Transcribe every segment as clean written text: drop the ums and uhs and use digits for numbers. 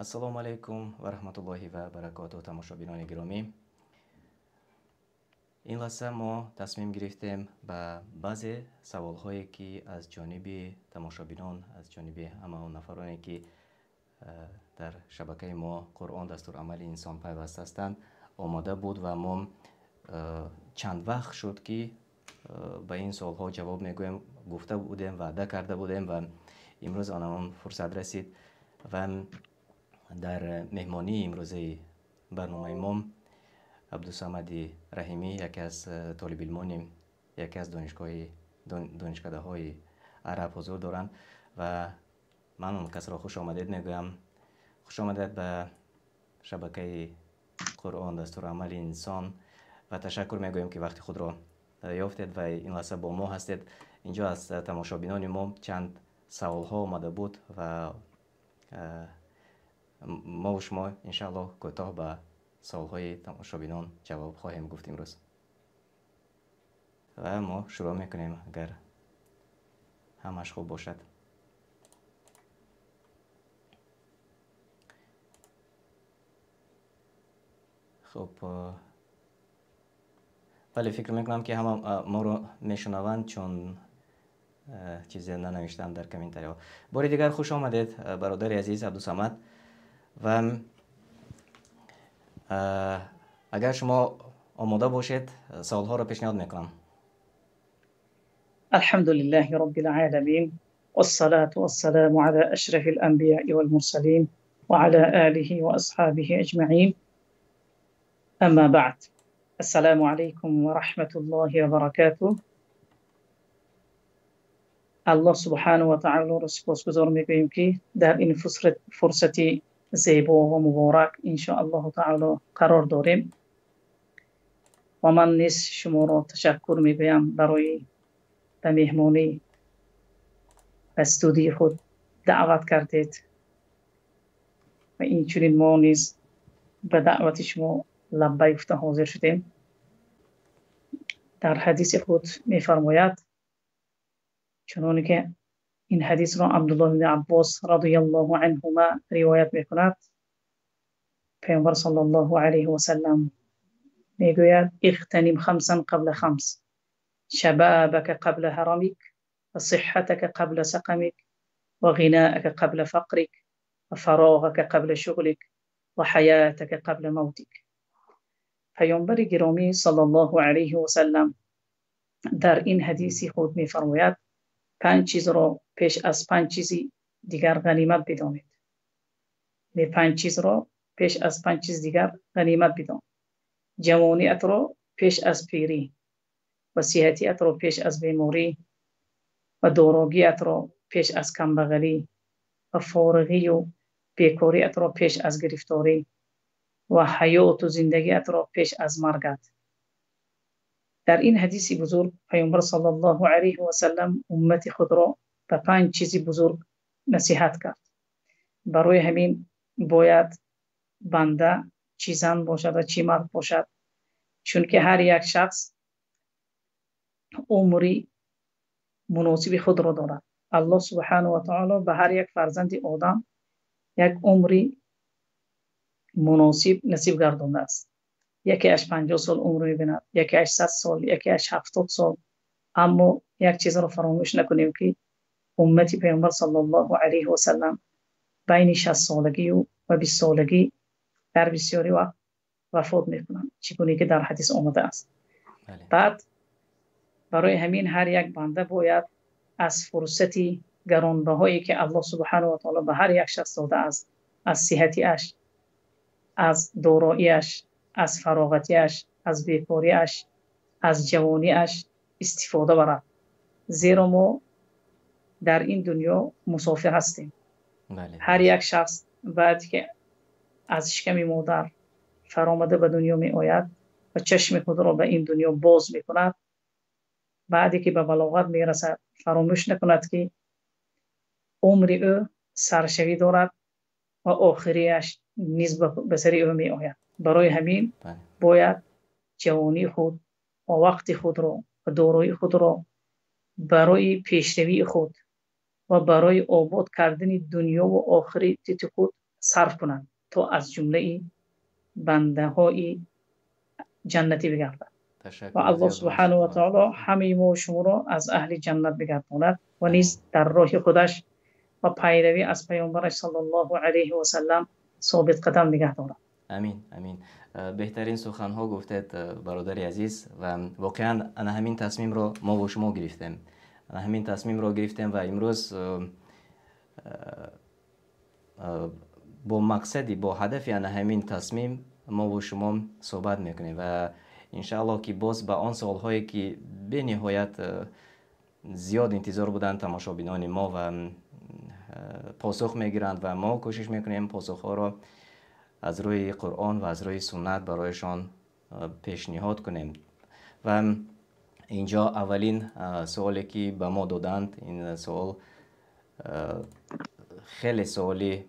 ассалому алайкум ва раҳматуллоҳи ва баракатуҳу тамошобинони гиромӣ. ин лаҳза мо тасмим гирифтем ба баъзе саволҳое ки аз ҷониби тамошобинон, аз ҷониби ҳамаон нафароне ки дар шабакаи мо Қуръон дастурамали инсон пайваст ҳастанд омода буд ва мо чанд вақт шуд ки ба ин суолҳо ҷавоб мегӯем, гуфта будем, ваъда карда будем ва имрӯз он фурсат расид ва дар меҳмонии имрӯзаи барномаи мо абдусамади раҳимӣ, яке аз толибилмони яке аз донишкадаҳои араб ҳузур доранд ва ман он касро хушомадед мегӯям. Хушомадед ба шабакаи Қуръон дастурамали инсон ва ташаккур мегӯем ки вақти худро ёфтед ва ин лаҳза бо мо ҳастед. Инҷо аз тамошобинони мо чанд саволҳо омада буд ва мо шумо иншааллоҳ кӯтоҳ ба саволҳои тамошобинон ҷавоб хоҳем гуфт имрӯз. ва мо шурӯъ мекунем, агар ҳамаш хуб бошад. хуб, бале фикр мекунам ки ҳама моро мешунаванд, чун чизе нанавиштам дар комментариҳо. бори дигар хуш омадед бародари азиз Абдусамад. ва агар шумо омода бошед, саволҳоро пешниҳод мекунам. الحمد لله رب العالمين والصلاة والسلام على أشرف الأنبياء والمرسلين وعلى آله وأصحابه أجمعين. أما بعد، السلام عليكم ورحمة الله وبركاته. الله سبحانه وتعالى رو سپاسگزار میگوییم که در این فرصتی زیبا و مبارک ان شاء الله تعالی قرار داریم و من نیز شما را تشکر میگویم برای به مهمانی به استودیوی خود دعوت کردید و این چنین ما نیز به دعوت شما لبیک گفته حاضر شدیم. در حدیث خود میفرماید، چنانکه که این حدیث را عبدالله بن عباس رضی الله عنهما روایت میکند، پیامبر صلی الله علیه و سلم میگوید اغتنم خمسا قبل خمس، شبابك قبل هرمك، وصحتك قبل سقمك، وغناءك قبل فقرك، وفراغك قبل شغلك، وحياتك قبل موتك. پیامبر گرامی صلی الله علیه و سلم در این حدیثی خود میفرماید 5 چیز را پیش از 5 چیزی دیگر غنیمت بدانید. 5 چیز را پیش از 5 چیز دیگر غنیمت بدان. جوانیت را پیش از پیری، و صحتیت را پیش از بیماری، و داراییت را پیش از کمبغلی، و فارغی و بیکاریت را پیش از گرفتاری، و حیات و زندگیت را پیش از مرگت. در این حدیث بزرگ پیامبر صلی الله علیه و سلم امت خود را به 5 چیز بزرگ نصیحت کرد. برای همین باید بنده چی زن باشد و چی مرد باشد، چون که هر یک شخص عمری مناسب خود را دارد. الله سبحانه و تعالی به هر یک فرزند آدم یک عمری مناسب نصیب گردانده است. یکی اش 50 سال عمر می‌بیند، یکی اش 100 سال، یکی اش 70 سال. اما یک چیز را فراموش نکنیم که امت پیامبر صلی الله علیه و سلم بین 60 سالگی و 20 سالگی در بسیاری وقت وفات می‌کنند، چگونه که در حدیث آمده است. بعد برای همین هر یک بنده باید از فرصتی گرانبهایی که الله سبحانه و تعالی به هر یک شخص داده است، از صحتیش، از داراییش، از فراغتیش، از بیکاریش، از جوانیش استفاده برد. زیرا ما در این دنیا مسافر هستیم. هر یک شخص بعد که از شکم مادر فرآمده به دنیا می آید و چشم خود را به این دنیا باز می کند، بعدی که به بلاغت می رسد فراموش نکند که عمر او سرشوی دارد و آخریش نیز به سر او می آید. برای همین باید جوانی خود و وقت خود را و دارایی خود را برای پیشروی خود و برای آباد کردن دنیا و آخرت خود صرف کنند تا از جمله بنده های جنتی بگردند و الله سبحانه و تعالی همه ما و شما را از اهل جنت بگرداند و نیز در راه خودش و پیروی از پیامبرش صلی الله علیه و سلم ثابت قدم نگه دارد. امین. بهترین سخنها گفتید برادر عزیز و واقعا انا همین تصمیم رو ما و شما گرفتیم. همین تصمیم رو گرفتیم و امروز با مقصدی با هدفی انا همین تصمیم ما و شما صحبت میکنیم و انشاءالله که باز به آن سوالهایی که به نهایت زیاد انتظار بودن تماشابینان ما و پاسخ میگیرند و ما کوشش میکنیم پاسخها را از روی قرآن و از روی سنت برایشان پیشنهاد کنیم. و اینجا اولین سوالی که به ما دادند، این سوال خیلی سوالی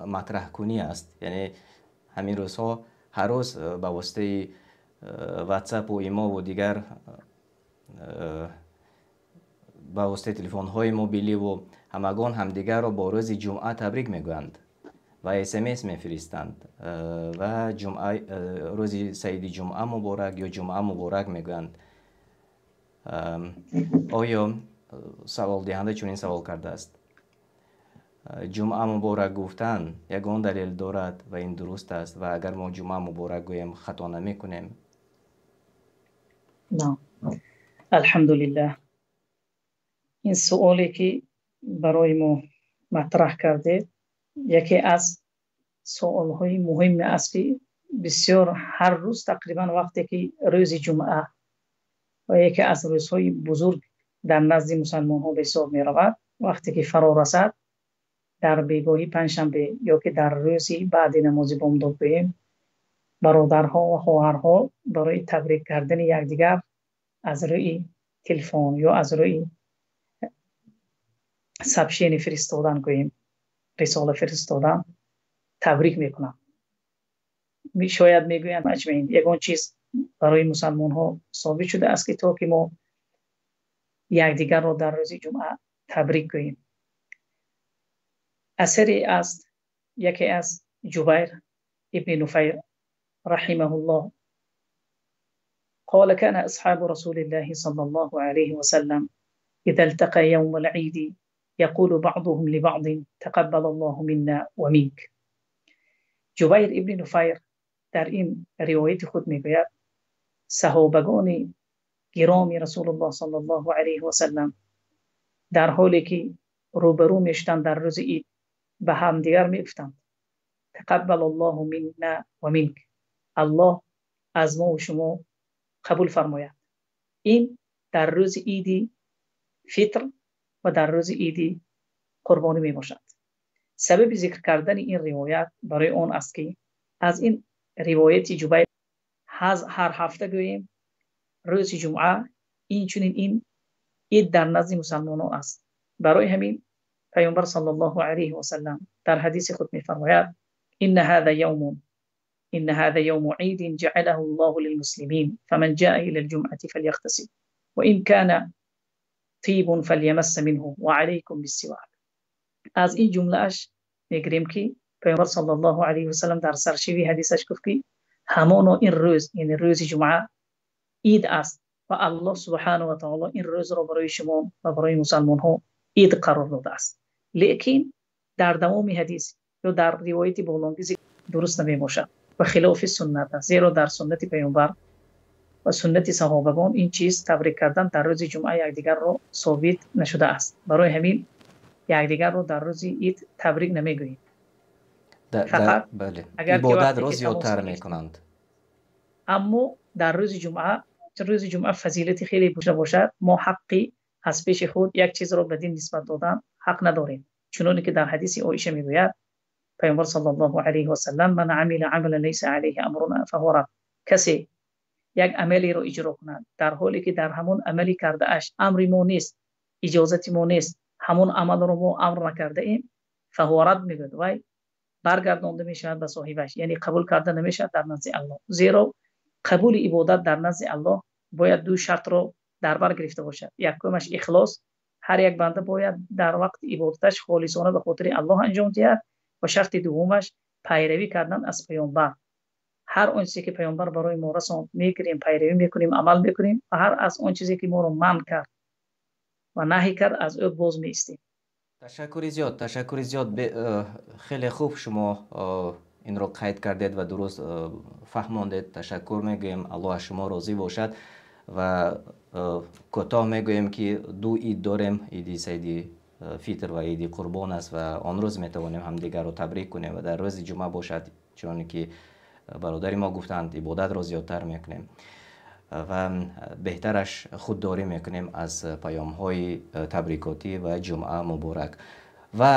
مطرح کنی است. یعنی همین روزها هر روز به واسطه واتساپ و ایما و دیگر به واسطه تلفن های موبیلی و همگان همدیگر را با روز جمعه تبریک میگویند و SMS میفرستند و روز سعید جمعه مبارک یا جمعه مبارک میگویند. آیا سوال دهنده چون این سوال کرده است، جمعه مبارک گفتن یگان دلیل دارد و این درست است و اگر ما جمعه مبارک گوییم خطا نمی کنیم؟ نه، الحمدلله. این سوالی که برای ما مطرح کرده یکی از سوالهای مهم است که بسیار هر روز تقریبا وقتی که روز جمعه و یکی از روزهای بزرگ در نزد مسلمان ها به حساب می رود، وقتی که فرا رسد در بیگاهی پنجشنبه یا که در روزی بعد نماز بامداد بیم، برادرها و خواهرها برای تبریک کردن یکدیگر از روی تلفن یا از روی سبشین فرستادن گوییم، رساله فرستادن تبریک میکنم. شاید میگویند مجمعین یگان چیز برای مسلمان ها ثابت شده است که تا که ما یکدیگر را در روز جمعه تبریک گوییم. اثری است یکی از جبیر ابن نفیر رحمه الله قال كان أصحاب رسول الله صلى الله عليه وسلم إذا التقى يوم العيد يقول بعضهم لبعض تقبل الله منا ومنك. جبیر ابن نفیر در این روایت خود میگوید صحابگان گرامی رسول الله صلی الله علیه و سلم در حالی که روبرو میشتند در روز عید به همدیگر میگفتند تقبل الله منا و منک، الله از ما و شما قبول فرماید. این در روز عید فطر و در روز عید قربانی می باشد. سبب ذکر کردن این روایت برای اون است که از این روایت جبیر هر هفته گوییم روز جمعه این چنین این عید در نزد مسلمانان است. برای همین پیامبر صلی الله علیه و سلم در حدیث خود می‌فرماید ان هذا یوم عید جعله الله للمسلمین فمن جاء الى الجمعه فليغتسل وان كان طيب فليمس منه وعليكم بالسواك. از این جمله اش میگیریم که پیامبر صلی الله علیه و سلم در سرشیوی حدیثش گفت که همان این روز، یعنی روز جمعه عید است و الله سبحانه و تعالی این روز را برای شما و برای مسلمان ها عید قرار داده است. لیکن در دوام حدیث یا در روایت بولانگیزی درست نمی باشد و خلاف سنت است، زیرا در سنت پیامبر و سنت صحابگان این چیز تبریک کردن در روز جمعه یکدیگر را ثابت نشده است. برای همین یکدیگر را در روز عید تبریک نمیگوییم. فقط بله، عبادت را زیادتر میکنند. اما در روز جمعه فضیلتی خیلی بیشتر باشد، ما حقی از پیش خود یک چیز را بدین نسبت دادن حق نداریم، چنانکه که در حدیث عایشه میگوید پیامبر صلی الله علیه و سلم من عمل عملا لیس علیه امرنا فهو رد. کسی یک عملی را اجرا کند در حالی که در همون عملی کرده اش امری ما نیست، اجازتی ما نیست، همون عمل رو ما امر نکرده ایم، فهو رد میگوید و برگردانده میشود به صاحبش، یعنی قبول کرده نمیشود در نزد الله. زیرا قبول عبادت در نزد الله باید دو شرط رو در بر گرفته باشد. یکمش اخلاص، هر یک بنده باید در وقت عبادتش خالصانه به خاطر الله انجام دهد و شرط دومش پیروی کردن از پیامبر. هر اون چیزی که پیامبر برای ما رساند میکنیم، پیروی میکنیم، عمل میکنیم و هر از اون چیزی که ما رو منع کرد و نهی کرد از او باز میستیم. تشکر زیاد. خیلی خوب شما این رو قید کردید و درست فهماندید. تشکر میگویم. الله از شما راضی باشد. و کوتاه میگویم که دو عید داریم، عید سید فیتر و عید قربان است و آن روز میتوانیم همدیگر رو تبریک کنیم و در روز جمعه باشد، چون که برادری ما گفتند عبادت را زیادتر میکنیم و بهترش خودداری میکنیم از پیام های تبریکاتی و جمعه مبارک.